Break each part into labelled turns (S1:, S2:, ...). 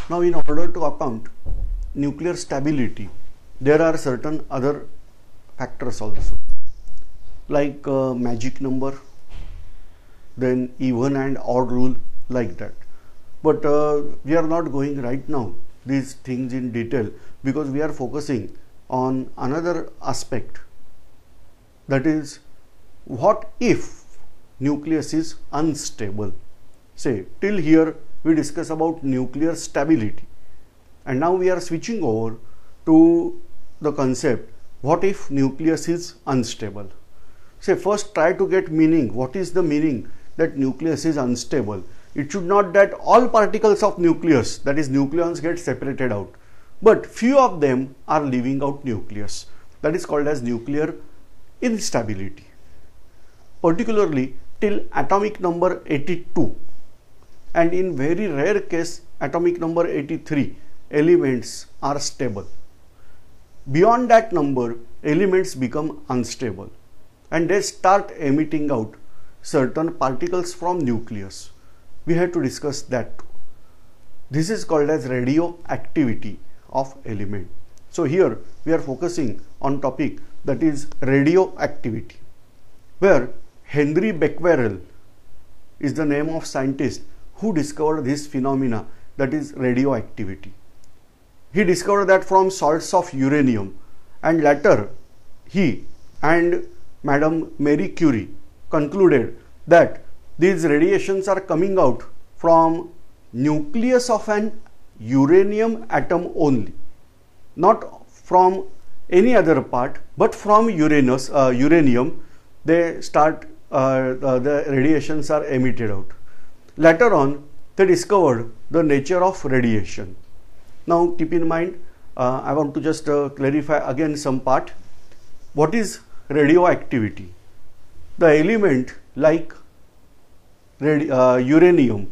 S1: Now, in order to account nuclear stability, there are certain other factors also, like magic number, then even and odd rule, like that. But we are not going right now these things in detail, because we are focusing on another aspect, that is, what if nucleus is unstable. Say, till here we discuss about nuclear stability, and now we are switching over to the concept, what if nucleus is unstable. Say, first try to get meaning. What is the meaning that nucleus is unstable? It should not that all particles of nucleus, that is nucleons, get separated out, but few of them are leaving out nucleus. That is called as nuclear instability. Particularly till atomic number 82, and in very rare case atomic number 83, elements are stable. Beyond that number, elements become unstable and they start emitting out certain particles from nucleus. We have to discuss that too. This is called as radioactivity of element. So here we are focusing on topic that is radioactivity, where Henry Becquerel is the name of scientist who discovered this phenomena, that is radioactivity. He discovered that from salts of uranium, and later he and Madame Marie Curie concluded that these radiations are coming out from nucleus of an uranium atom only, not from any other part, but from uranium they start the radiations are emitted out. Later on they discovered the nature of radiation. Now keep in mind, I want to just clarify again some part. What is radioactivity? The element like uranium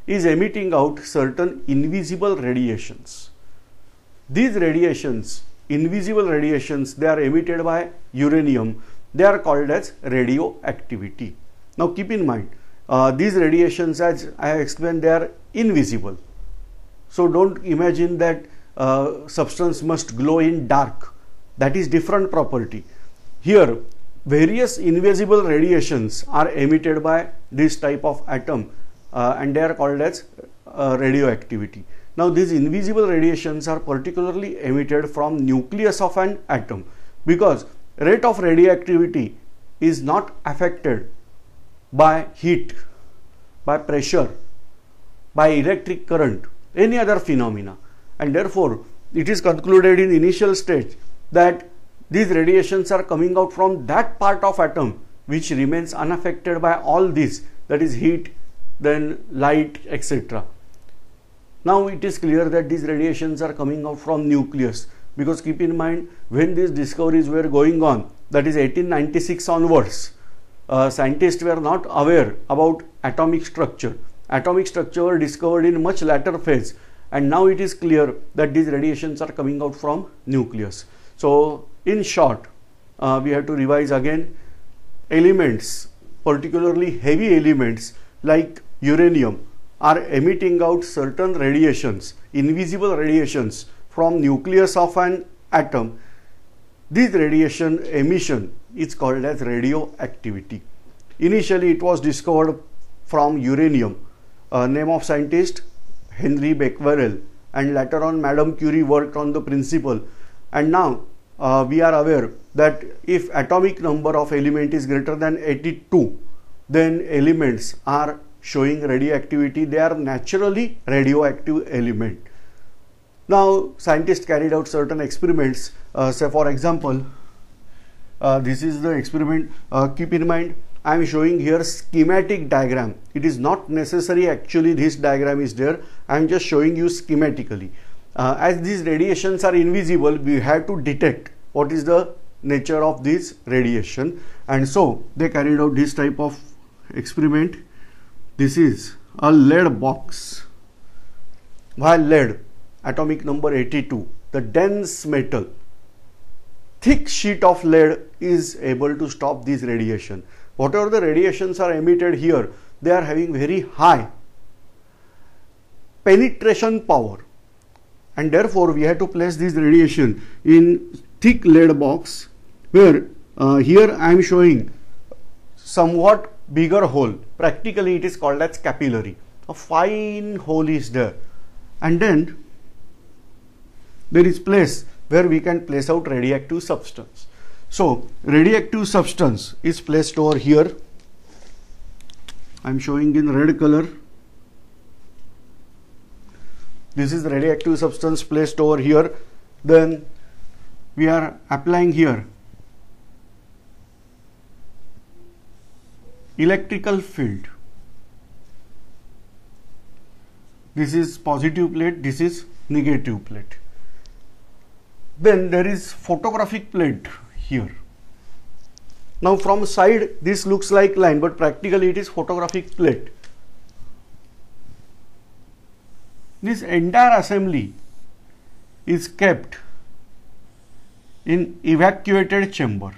S1: is emitting out certain invisible radiations. These radiations, invisible radiations, they are emitted by uranium. They are called as radioactivity. Now keep in mind, these radiations, as I explained, they are invisible. So don't imagine that substance must glow in dark. That is different property. Here various invisible radiations are emitted by this type of atom and they are called as radioactivity. Now these invisible radiations are particularly emitted from nucleus of an atom, because rate of radioactivity is not affected by heat, by pressure, by electric current, any other phenomena, and therefore it is concluded in initial stage that these radiations are coming out from that part of atom which remains unaffected by all this, that is heat, then light, etc. Now it is clear that these radiations are coming out from nucleus, because keep in mind, when these discoveries were going on, that is 1896 onwards, scientists were not aware about atomic structure. Atomic structure were discovered in much later phase, and now it is clear that these radiations are coming out from nucleus. So in short, we have to revise again. Elements, particularly heavy elements like uranium, are emitting out certain radiations, invisible radiations from nucleus of an atom. This radiation emission is called as radioactivity. Initially it was discovered from uranium, name of scientist Henry Becquerel, and later on Madame Curie worked on the principle, and now we are aware that if atomic number of element is greater than 82, then elements are showing radioactivity. They are naturally radioactive element. Now scientists carried out certain experiments. Say for example, this is the experiment. Keep in mind, I am showing here schematic diagram. It is not necessary actually this diagram is there. I am just showing you schematically. As these radiations are invisible, we have to detect what is the nature of this radiation, and so they carried out this type of experiment. This is a lead box. While lead, atomic number 82, the dense metal, thick sheet of lead is able to stop this radiation. Whatever the radiations are emitted here, they are having very high penetration power. and therefore we have to place this radiation in thick lead box, where here I am showing somewhat bigger hole. Practically it is called as capillary. A fine hole is there, and then there is place where we can place out radioactive substance. So radioactive substance is placed over here. I am showing in red color. This is radioactive substance placed over here. Then we are applying here electrical field. This is positive plate, this is negative plate. Then there is photographic plate here. Now from side this looks like line, but practically it is photographic plate. This entire assembly is kept in evacuated chamber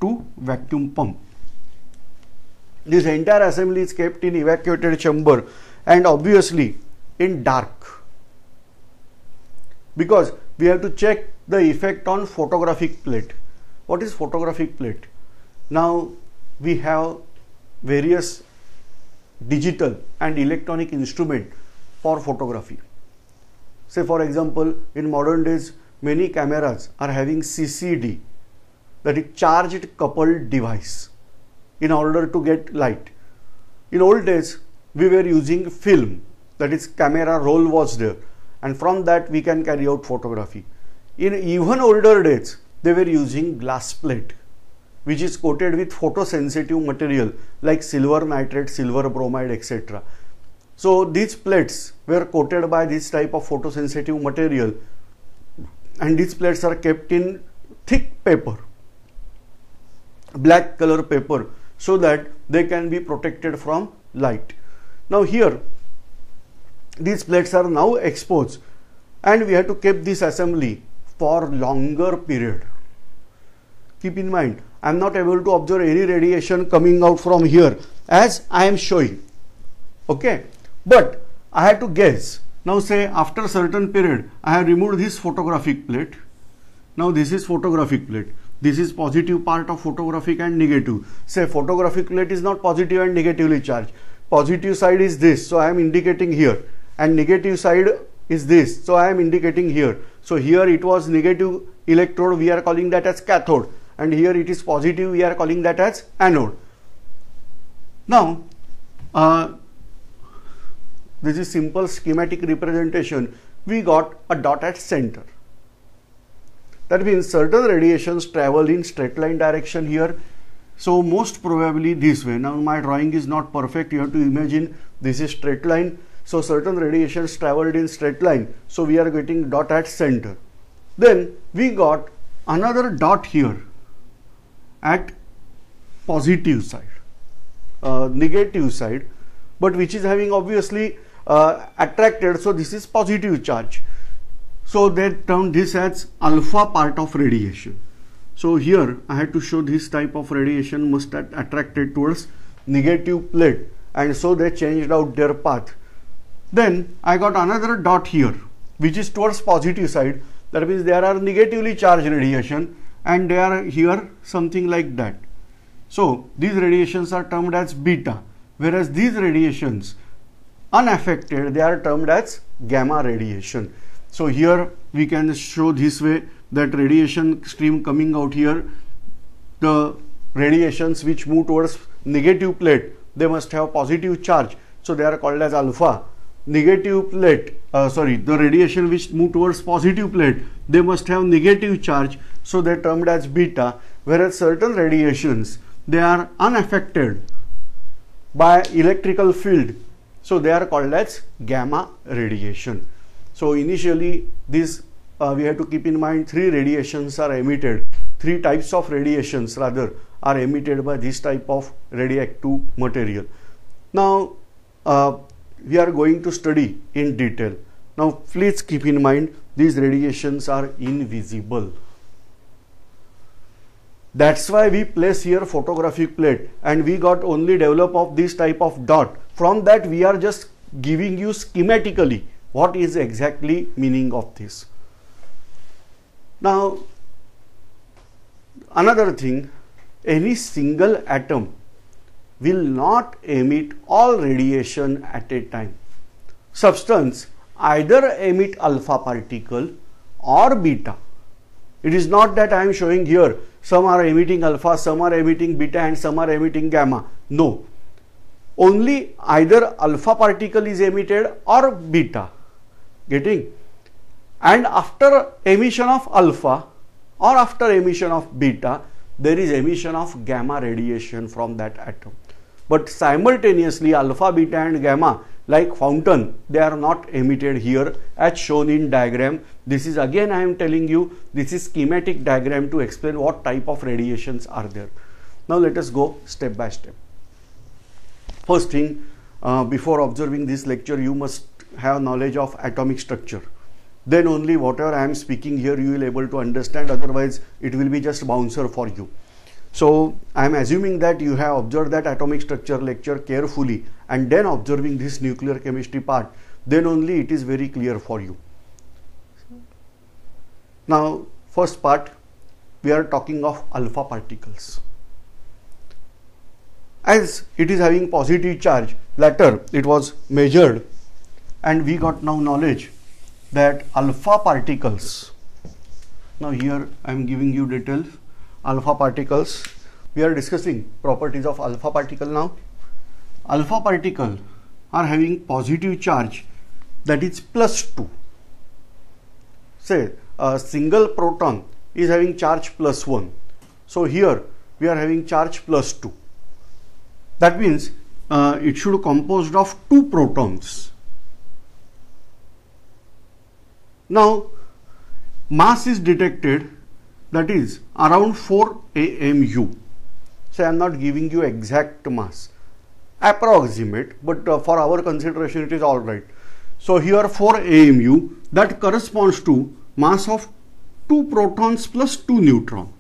S1: to vacuum pump. This entire assembly is kept in evacuated chamber, and obviously in dark, because we have to check the effect on photographic plate. What is photographic plate? Now we have various digital and electronic instrument for photography. Say for example, in modern days many cameras are having CCD, that is charged coupled device, in order to get light. In old days we were using film, that is camera roll was there, and from that we can carry out photography. In even older days they were using glass plate, which is coated with photosensitive material like silver nitrate, silver bromide, etc. So these plates were coated by this type of photosensitive material, and these plates are kept in thick paper, black color paper, so that they can be protected from light. Now here these plates are now exposed, and we have to keep this assembly for longer period. Keep in mind, I am not able to observe any radiation coming out from here as I am showing, okay, but I have to guess. Now say after a certain period I have removed this photographic plate. Now this is photographic plate. This is positive part of photographic and negative. Say photographic plate is not positive and negatively charged. Positive side is this, so I am indicating here, and negative side is this, so I am indicating here. So here it was negative electrode, we are calling that as cathode, and here it is positive, we are calling that as anode. Now this is simple schematic representation. We got a dot at center. That means certain radiations travel in straight line direction here. So most probably this way. Now my drawing is not perfect. You have to imagine this is straight line. So certain radiations traveled in straight line. So we are getting dot at center. Then we got another dot here at positive side, negative side, but which is having obviously attracted. So this is positive charge. So they term this as alpha part of radiation. So here I had to show this type of radiation must have attracted towards negative plate, and so they changed out their path. Then I got another dot here which is towards positive side. That means there are negatively charged radiation, and they are here something like that. So these radiations are termed as beta, whereas these radiations unaffected, they are termed as gamma radiation. So here we can show this way, that radiation stream coming out here, the radiations which move towards negative plate, they must have positive charge, so they are called as alpha. Negative plate, the radiation which move towards positive plate, they must have negative charge, so they are termed as beta, whereas certain radiations, they are unaffected by electrical field, so they are called as gamma radiation. So initially this we have to keep in mind, three radiations are emitted, three types of radiations rather are emitted by this type of radioactive material. Now we are going to study in detail. Now please keep in mind, these radiations are invisible. That's why we place here photographic plate, and we got only develop of this type of dot. From that we are just giving you schematically what is exactly meaning of this. Now, another thing, any single atom will not emit all radiation at a time. Substance either emit alpha particle or beta. It is not that I am showing here some are emitting alpha, some are emitting beta and some are emitting gamma. No, only either alpha particle is emitted or beta. Getting? And after emission of alpha or after emission of beta, there is emission of gamma radiation from that atom. But simultaneously alpha, beta and gamma, like fountain, they are not emitted here as shown in diagram. This is again I am telling you, this is schematic diagram to explain what type of radiations are there. Now let us go step by step. First thing, before observing this lecture, you must have knowledge of atomic structure. Then only whatever I am speaking here you will able to understand, otherwise it will be just bouncer for you. So I am assuming that you have observed that atomic structure lecture carefully and then observing this nuclear chemistry part, then only it is very clear for you. Now first part, we are talking of alpha particles. As it is having positive charge, later it was measured and we got now knowledge that alpha particles, now here I am giving you details, alpha particles, we are discussing properties of alpha particle now. Alpha particle are having positive charge, that is +2. Say a single proton is having charge +1. So here we are having charge +2. That means it should composed of 2 protons. Now mass is detected, that is around 4 AMU. So I am not giving you exact mass, approximate, but for our consideration it is all right. So here 4 AMU, that corresponds to mass of 2 protons plus 2 neutron.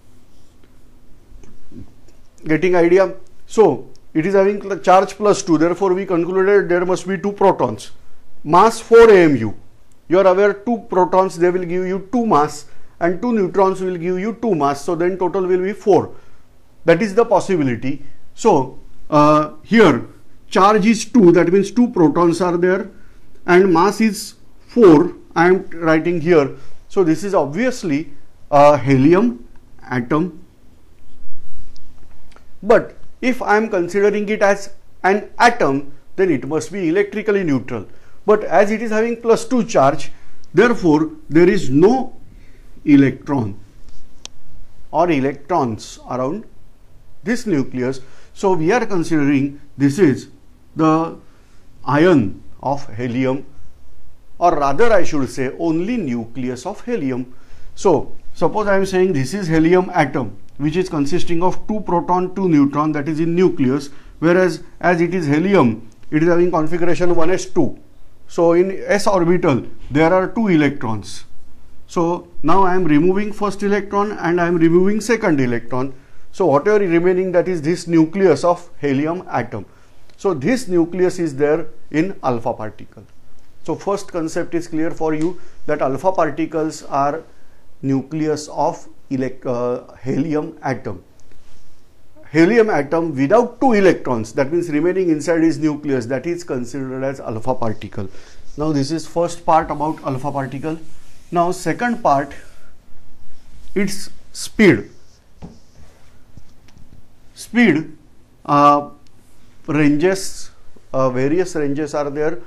S1: Getting idea? So it is having charge +2, therefore we concluded there must be 2 protons. Mass 4 AMU. You are aware 2 protons, they will give you 2 mass and 2 neutrons will give you 2 mass. So then total will be 4. That is the possibility. So here charge is 2, that means 2 protons are there and mass is 4. I am writing here. So this is obviously a helium atom. But if I am considering it as an atom, then it must be electrically neutral. But as it is having +2 charge, therefore there is no electron or electrons around this nucleus. So we are considering this is the ion of helium, or rather I should say only nucleus of helium. So suppose I am saying this is helium atom, which is consisting of 2 proton, 2 neutron, that is in nucleus, whereas as it is helium, it is having configuration 1s2. So in s orbital there are 2 electrons. So now I am removing first electron and I am removing second electron. So whatever is remaining, that is this nucleus of helium atom. So this nucleus is there in alpha particle. So first concept is clear for you that alpha particles are nucleus of helium atom. Helium atom without 2 electrons, that means remaining inside is nucleus, that is considered as alpha particle. Now this is first part about alpha particle. Now second part, its speed. Speed ranges, various ranges are there.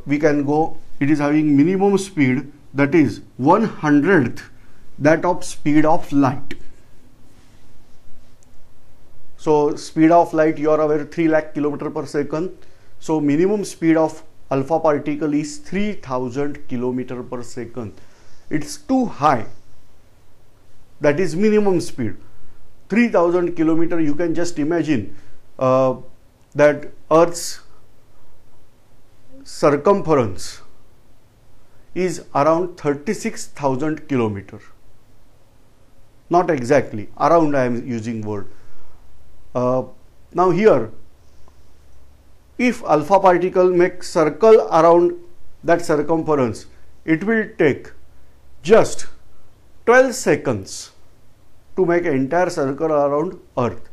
S1: We can go, it is having minimum speed, that is 1/100th that of speed of light. So speed of light, you are aware, 3 lakh kilometer per second. So minimum speed of alpha particle is 3000 kilometer per second. It's too high. That is minimum speed. 3000 kilometer, you can just imagine that Earth's circumference is around 36,000 kilometer. Not exactly, around I am using word. Now here, if alpha particle makes circle around that circumference, it will take just 12 seconds to make an entire circle around Earth.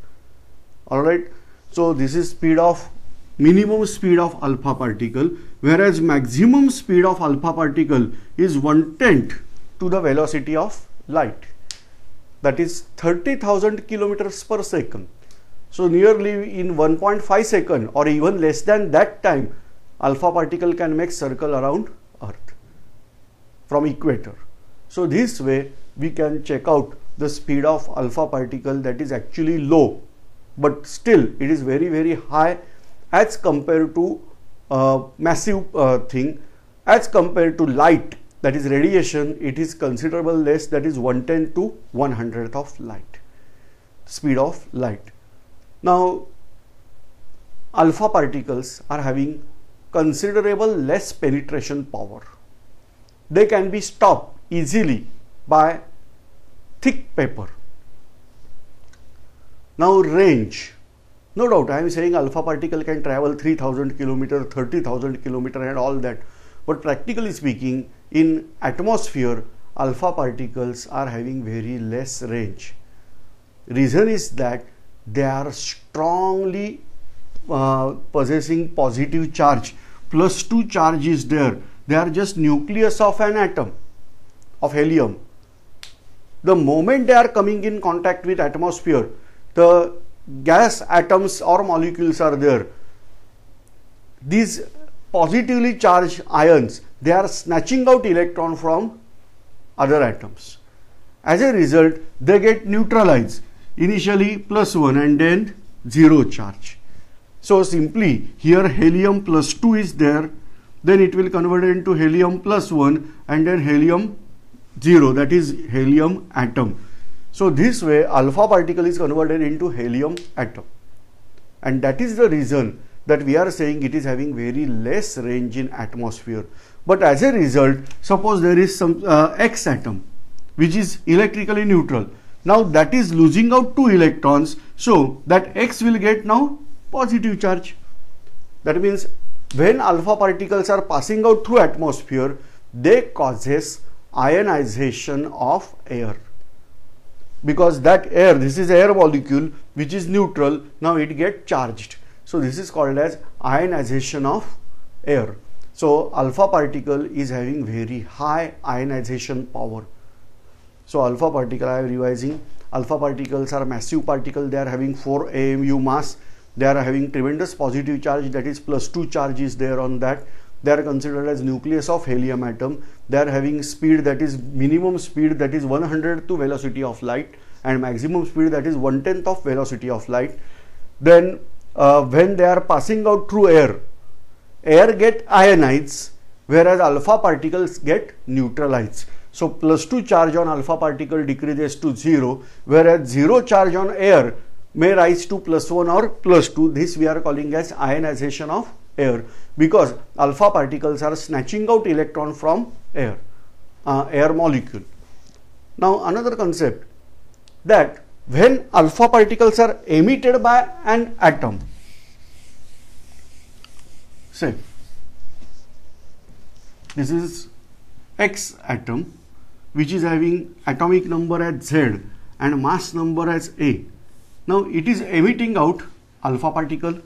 S1: Alright, so this is minimum speed of alpha particle, whereas maximum speed of alpha particle is 1/10 to the velocity of light, that is 30,000 kilometers per second. So nearly in 1.5 seconds or even less than that time, alpha particle can make circle around Earth from equator. So this way we can check out the speed of alpha particle, that is actually low, but still it is very high as compared to massive thing. As compared to light, that is radiation, it is considerable less, that is 1/10 to 1/100th of light, speed of light. Now alpha particles are having considerable less penetration power. They can be stopped easily by thick paper. Now range, no doubt I am saying alpha particle can travel 3000 km, 30,000 km and all that, but practically speaking in atmosphere alpha particles are having very less range. Reason is that they are strongly possessing positive charge, +2 charge is there. They are just nucleus of an atom of helium. The moment they are coming in contact with atmosphere, the gas atoms or molecules are there. These positively charged ions, they are snatching out electron from other atoms. As a result, they get neutralized, initially +1 and then 0 charge. So simply here helium +2 is there, then it will convert into helium +1 and then helium 0, that is helium atom. So this way alpha particle is converted into helium atom, and that is the reason that we are saying it is having very less range in atmosphere. But as a result, suppose there is some X atom which is electrically neutral. Now that is losing out 2 electrons, so that X will get now positive charge. That means when alpha particles are passing out through atmosphere, they causes ionization of air, because that air, this is air molecule which is neutral, now it gets charged. So this is called as ionization of air. So alpha particle is having very high ionization power. So alpha particle, I am revising, alpha particles are massive particle, they are having 4 AMU mass, they are having tremendous positive charge, that is +2 charge is there on that. They are considered as nucleus of helium atom. They are having speed, that is minimum speed, that is 1/100th to velocity of light, and maximum speed, that is 1/10th of velocity of light. Then when they are passing out through air, air get ionized, whereas alpha particles get neutralized. So +2 charge on alpha particle decreases to 0, whereas 0 charge on air may rise to +1 or +2. This we are calling as ionization of air, because alpha particles are snatching out electron from air, air molecule. Now another concept, that when alpha particles are emitted by an atom, say this is X atom which is having atomic number as Z and mass number as A. Now it is emitting out alpha particle.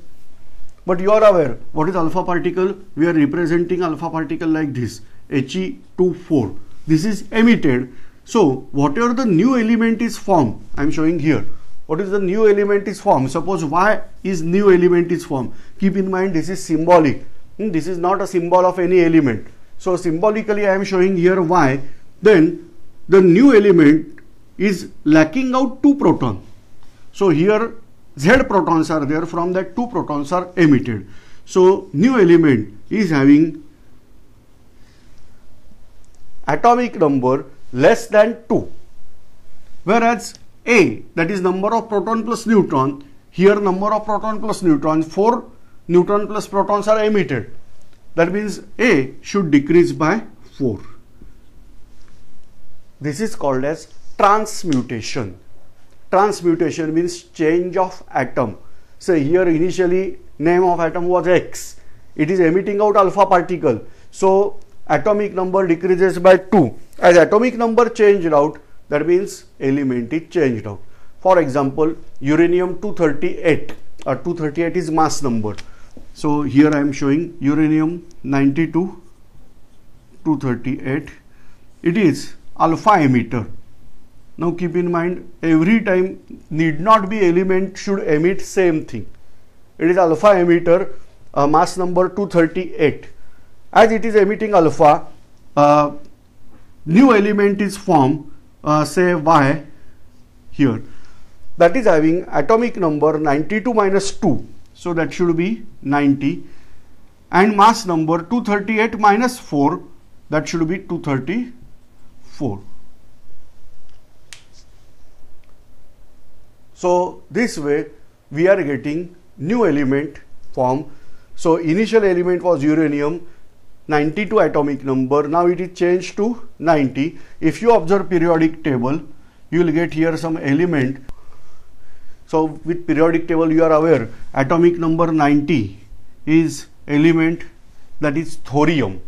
S1: But you are aware what is alpha particle? We are representing alpha particle like this, He24. This is emitted. So whatever the new element is formed, I am showing here. What is the new element is formed? Suppose Y is new element is formed. Keep in mind this is symbolic. This is not a symbol of any element. So symbolically I am showing here Y. Then the new element is lacking out 2 protons. So here Z protons are there, from that 2 protons are emitted. So new element is having atomic number less than 2, whereas A, that is number of proton plus neutron, here number of proton plus neutron, 4 neutron plus protons are emitted. That means A should decrease by 4. This is called as transmutation. Transmutation means change of atom. So here initially name of atom was X. It is emitting out alpha particle. So atomic number decreases by 2. As atomic number changed out, that means element is changed out. For example, uranium 238, 238 is mass number. So here I am showing uranium 92 238. It is alpha emitter. Now keep in mind, every time need not be element should emit same thing. It is alpha emitter, mass number 238. As it is emitting alpha, new element is formed, say Y here, that is having atomic number 92 minus 2, so that should be 90, and mass number 238 minus 4, that should be 234. So this way we are getting new element form. So initial element was uranium, 92 atomic number, now it is changed to 90. If you observe periodic table, you will get here some element. So with periodic table you are aware, atomic number 90 is element, that is thorium.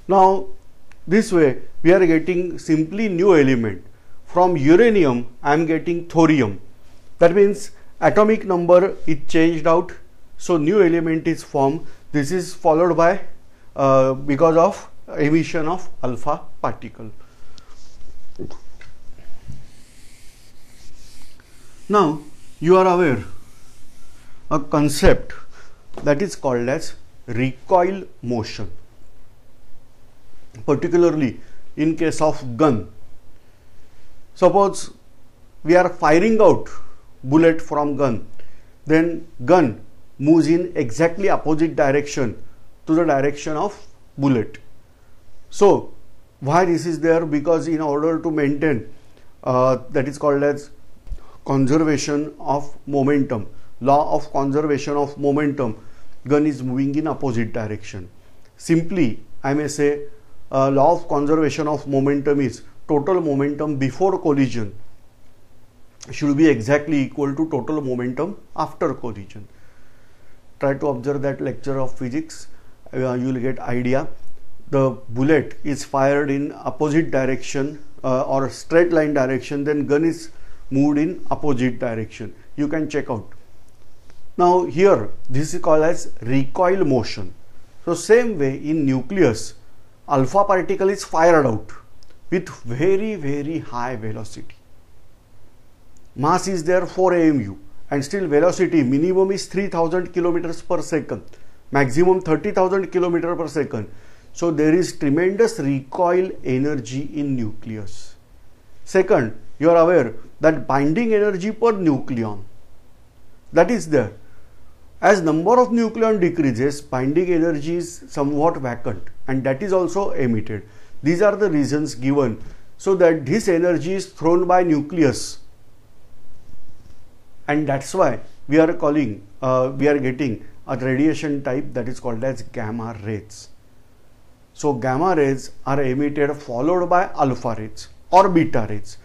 S1: Now this way we are getting simply new element. From uranium I am getting thorium. That means atomic number is changed out, so new element is formed. This is followed by because of emission of alpha particle. Now you are aware a concept that is called as recoil motion. Particularly in case of gun, suppose we are firing out bullet from gun, then gun moves in exactly opposite direction to the direction of bullet. So why this is there? Because in order to maintain that is called as conservation of momentum, law of conservation of momentum, gun is moving in opposite direction. Simply I may say law of conservation of momentum is total momentum before collision should be exactly equal to total momentum after collision. Try to observe that lecture of physics, you will get idea. The bullet is fired in opposite direction or straight line direction, then gun is moved in opposite direction. You can check out. Now here this is called as recoil motion. So same way in nucleus, alpha particle is fired out with very high velocity. Mass is there 4 AMU and still velocity minimum is 3000 kilometers per second, maximum 30,000 kilometers per second. So there is tremendous recoil energy in nucleus. Second, you are aware that binding energy per nucleon, that is there. As number of nucleon decreases, binding energy is somewhat vacant and that is also emitted. These are the reasons given, so that this energy is thrown by nucleus, and that's why we are calling, we are getting a radiation type that is called as gamma rays. So gamma rays are emitted followed by alpha rays or beta rays.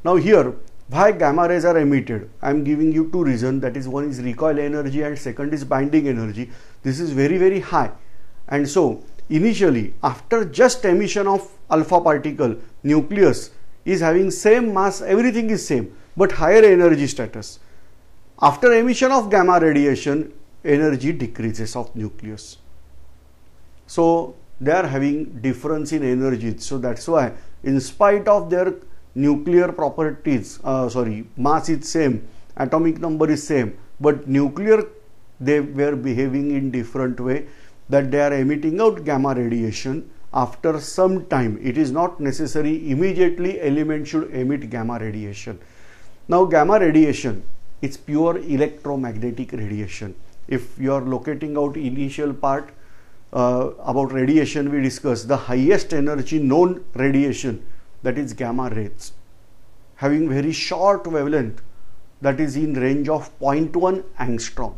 S1: Now here, why gamma rays are emitted? I am giving you two reasons, that is, one is recoil energy and second is binding energy. This is very high, and so initially after just emission of alpha particle, nucleus is having same mass, everything is same, but higher energy status. After emission of gamma radiation, energy decreases of nucleus. So they are having difference in energy. So that's why in spite of their nuclear properties, mass is same, atomic number is same, but nuclear they were behaving in different way, that they are emitting out gamma radiation after some time. It is not necessary immediately element should emit gamma radiation. Now gamma radiation is pure electromagnetic radiation. If you are locating out initial part about radiation, we discussed the highest energy known radiation, that is gamma rays, having very short wavelength, that is in range of 0.1 angstrom.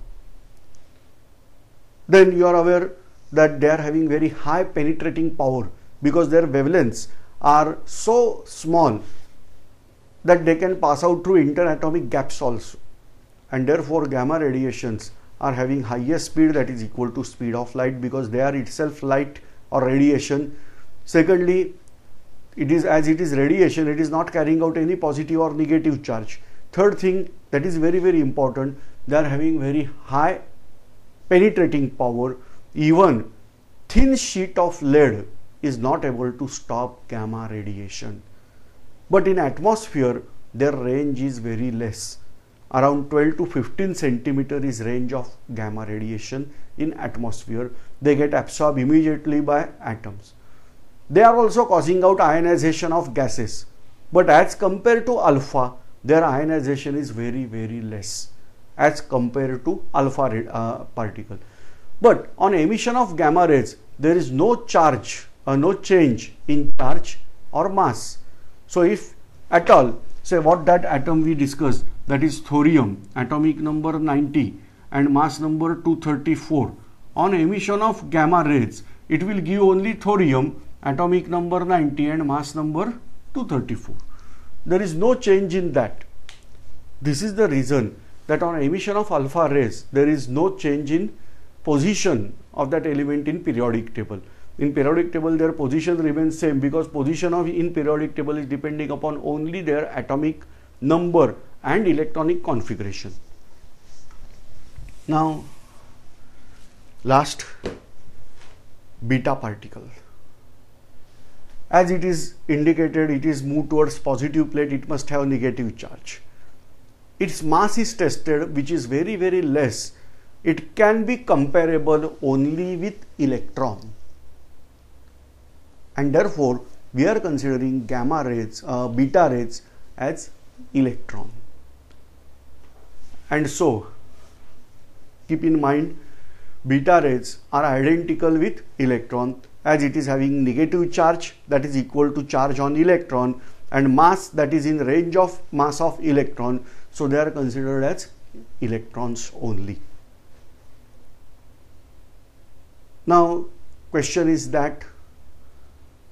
S1: Then you are aware that they are having very high penetrating power because their wavelengths are so small that they can pass out through interatomic gaps also, and therefore gamma radiations are having highest speed, that is equal to speed of light, because they are itself light or radiation. Secondly, it is radiation, it is not carrying out any positive or negative charge. Third thing that is very, very important, they are having very high penetrating power. Even thin sheet of lead is not able to stop gamma radiation. But in atmosphere, their range is very less. Around 12 to 15 centimeter is range of gamma radiation in atmosphere. They get absorbed immediately by atoms. They are also causing out ionization of gases. But as compared to alpha, their ionization is very, very less as compared to alpha particle. But on emission of gamma rays, there is no charge or no change in charge or mass. So if at all, say what that atom we discussed, that is thorium, atomic number 90 and mass number 234. On emission of gamma rays, it will give only thorium, atomic number 90 and mass number 234. There is no change in that. This is the reason that on emission of alpha rays, there is no change in position of that element in periodic table. In periodic table, their position remains same, because position of in periodic table is depending upon only their atomic number and electronic configuration. Now, last, beta particle. As it is indicated, it is moved towards positive plate, it must have negative charge. Its mass is tested, which is very, very less. It can be comparable only with electron. And therefore, we are considering gamma rays, beta rays as electron. And so, keep in mind, beta rays are identical with electron, as it is having negative charge, that is equal to charge on electron, and mass that is in range of mass of electron. So they are considered as electrons only. Now, question is that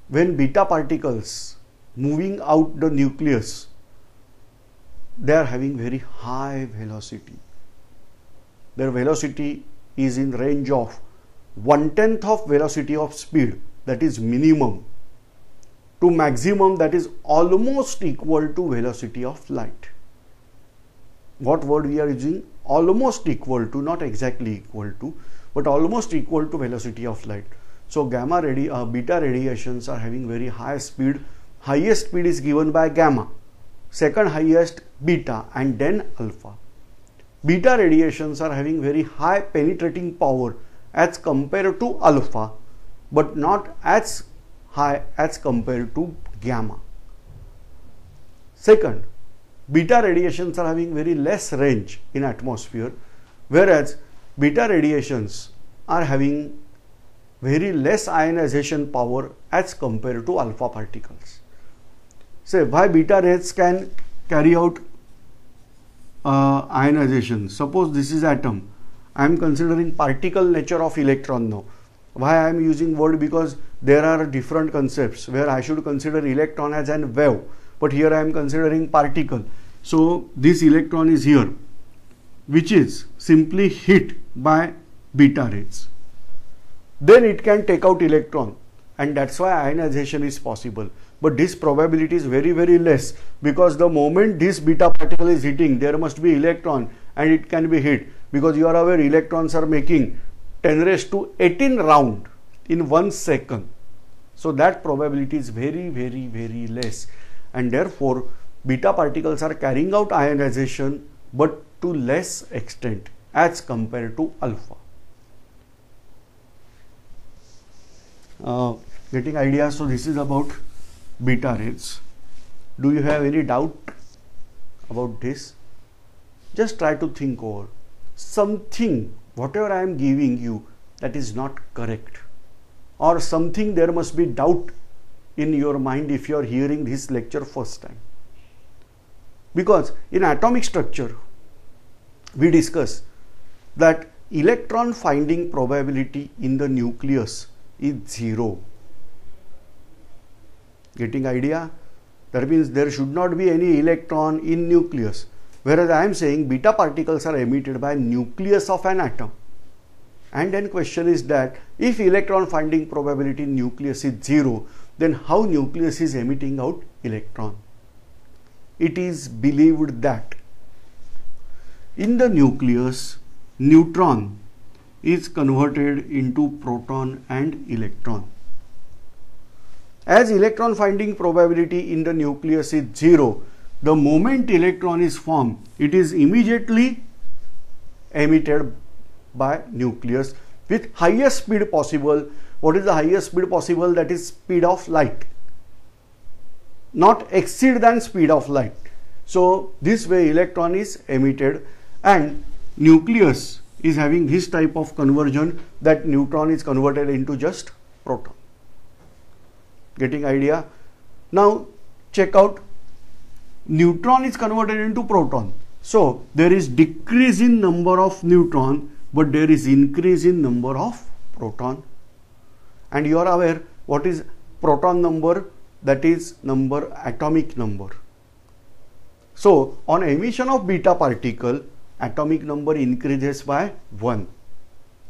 S1: when beta particles moving out the nucleus, they are having very high velocity. Their velocity is in range of 1/10 of velocity of speed, that is minimum, to maximum, that is almost equal to velocity of light. What word we are using? Almost equal to, not exactly equal to, but almost equal to velocity of light. So beta radiations are having very high speed. Highest speed is given by gamma, second highest beta, and then alpha. Beta radiations are having very high penetrating power as compared to alpha, but not as high as compared to gamma. Second, beta radiations are having very less range in atmosphere, whereas beta radiations are having very less ionization power as compared to alpha particles. Say why beta rays can carry out ionization. Suppose this is atom. I am considering particle nature of electron now. Why I am using word? Because there are different concepts where I should consider electron as an wave, but here I am considering particle. So this electron is here, which is simply hit by beta rays. Then it can take out electron, and that's why ionization is possible. But this probability is very, very less, because the moment this beta particle is hitting, there must be electron and it can be hit, because you are aware electrons are making 10 raised to 18 round in 1 second. So that probability is very, very, very less, and therefore beta particles are carrying out ionization, but to less extent as compared to alpha. Getting idea? So this is about beta rays. Do you have any doubt about this? Just try to think over something, whatever I am giving you, that is not correct, or something there must be doubt in your mind if you are hearing this lecture first time. Because in atomic structure we discuss that electron finding probability in the nucleus is 0. Getting idea? That means there should not be any electron in nucleus. Whereas I am saying beta particles are emitted by nucleus of an atom. And then question is that if electron finding probability in nucleus is 0, then how nucleus is emitting out electron? It is believed that in the nucleus, neutron is converted into proton and electron. As electron finding probability in the nucleus is 0, the moment electron is formed, it is immediately emitted by nucleus with highest speed possible. What is the highest speed possible? That is speed of light, not exceed than speed of light. So this way electron is emitted, and nucleus is having this type of conversion that neutron is converted into just proton. Getting idea? Now check out, neutron is converted into proton. So there is decrease in number of neutron, but there is increase in number of proton. And you are aware what is proton number? That is number, atomic number. So on emission of beta particle, atomic number increases by 1.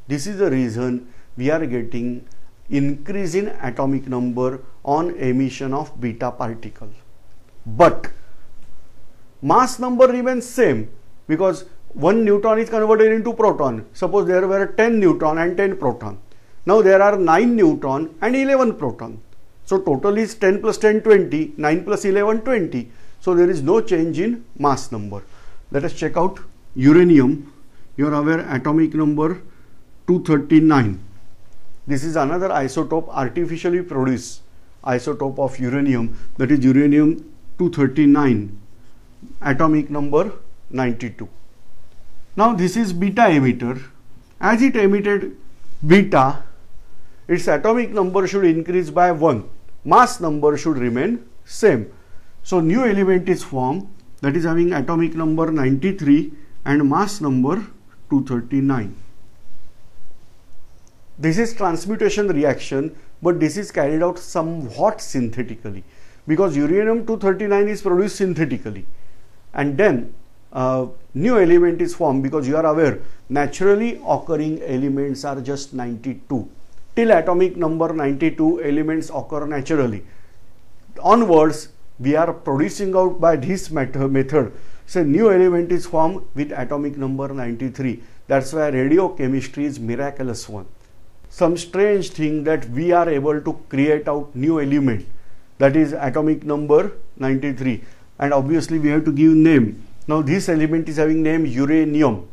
S1: This is the reason we are getting increase in atomic number on emission of beta particle. But mass number remains same, because 1 neutron is converted into proton. Suppose there were 10 neutron and 10 proton. Now there are 9 neutron and 11 proton. So total is 10 plus 10, 20, 9 plus 11, 20. So there is no change in mass number. Let us check out uranium. You are aware atomic number 239. This is another isotope, artificially produced isotope of uranium, that is uranium 239, atomic number 92. Now this is beta emitter. As it emitted beta, its atomic number should increase by 1. Mass number should remain same. So new element is formed, that is having atomic number 93 and mass number 239. This is transmutation reaction, but this is carried out somewhat synthetically, because uranium 239 is produced synthetically, and then new element is formed, because you are aware naturally occurring elements are just 92. Till atomic number 92 elements occur naturally. Onwards we are producing out by this method. So new element is formed with atomic number 93. That's why radiochemistry is miraculous one. Some strange thing that we are able to create out new element, that is atomic number 93, and obviously we have to give name. Now this element is having name uranium.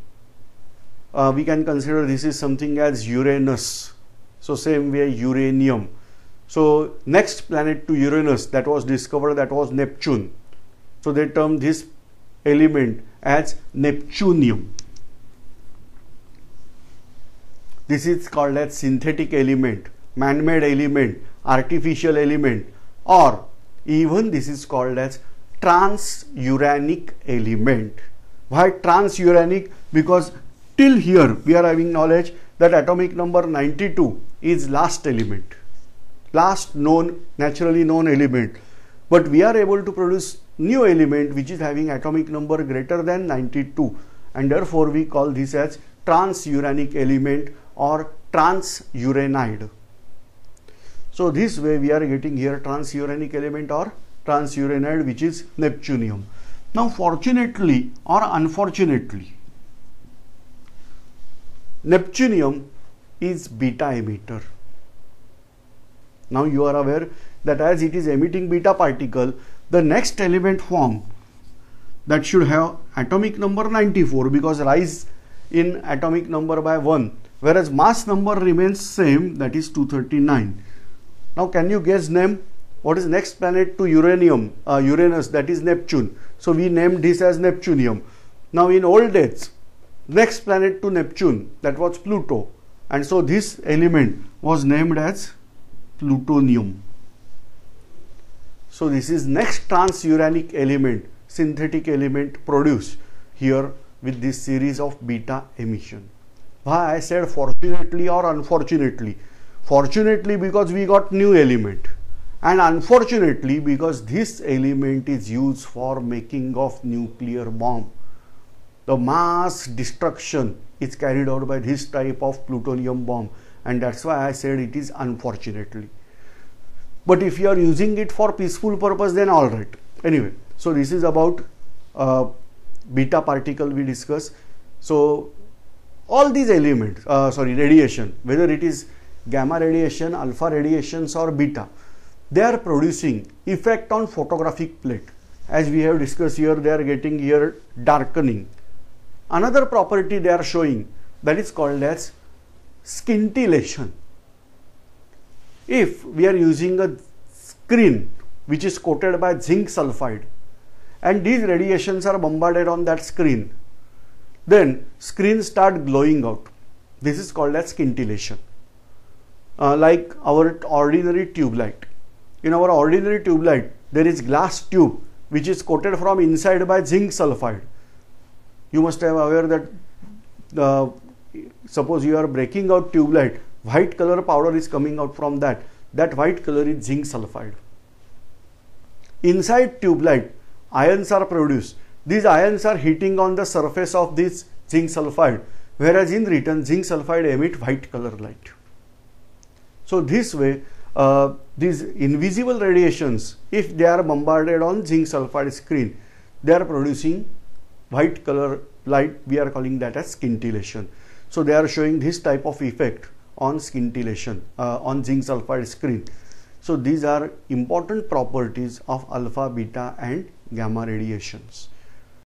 S1: We can consider this is something as Uranus. So same way uranium. So next planet to Uranus that was discovered, that was Neptune. So they term this element as Neptunium. This is called as synthetic element, man-made element, artificial element, or even this is called as transuranic element. Why transuranic? Because till here we are having knowledge that atomic number 92 is last element, last known, naturally known element. But we are able to produce new element which is having atomic number greater than 92, and therefore we call this as transuranic element or transuranide. So this way we are getting here transuranic element or transuranide, which is Neptunium. Now fortunately or unfortunately, Neptunium is beta emitter. Now you are aware that as it is emitting beta particle, the next element formed that should have atomic number 94, because rise in atomic number by 1, whereas mass number remains same, that is 239. Now can you guess name? What is next planet to Uranus, that is Neptune. So we named this as Neptunium. Now in old days, next planet to Neptune, that was Pluto, and so this element was named as plutonium. So this is next transuranic element, synthetic element produced here with this series of beta emission. Why I said fortunately or unfortunately? Fortunately because we got new element, and unfortunately because this element is used for making of nuclear bomb. the mass destruction is carried out by this type of plutonium bomb, and that's why I said it is unfortunately. But if you are using it for peaceful purpose, then all right. Anyway, so this is about beta particle we discuss. So all these elements, radiation, whether it is gamma radiation, alpha radiations or beta, they are producing effect on photographic plate. As we have discussed here, they are getting here darkening. Another property they are showing, that is called as scintillation. If we are using a screen which is coated by zinc sulfide and these radiations are bombarded on that screen, then screen start glowing out. This is called as scintillation. Like our ordinary tube light. In our ordinary tube light, there is glass tube which is coated from inside by zinc sulfide. You must have aware that suppose you are breaking out tube light, white color powder is coming out from that. That white color is zinc sulfide. Inside tube light, ions are produced. These ions are hitting on the surface of this zinc sulfide, whereas in return zinc sulfide emit white color light. So this way, these invisible radiations, if they are bombarded on zinc sulfide screen, they are producing white color light. We are calling that as scintillation. So they are showing this type of effect on scintillation on zinc sulfide screen. So these are important properties of alpha, beta and gamma radiations.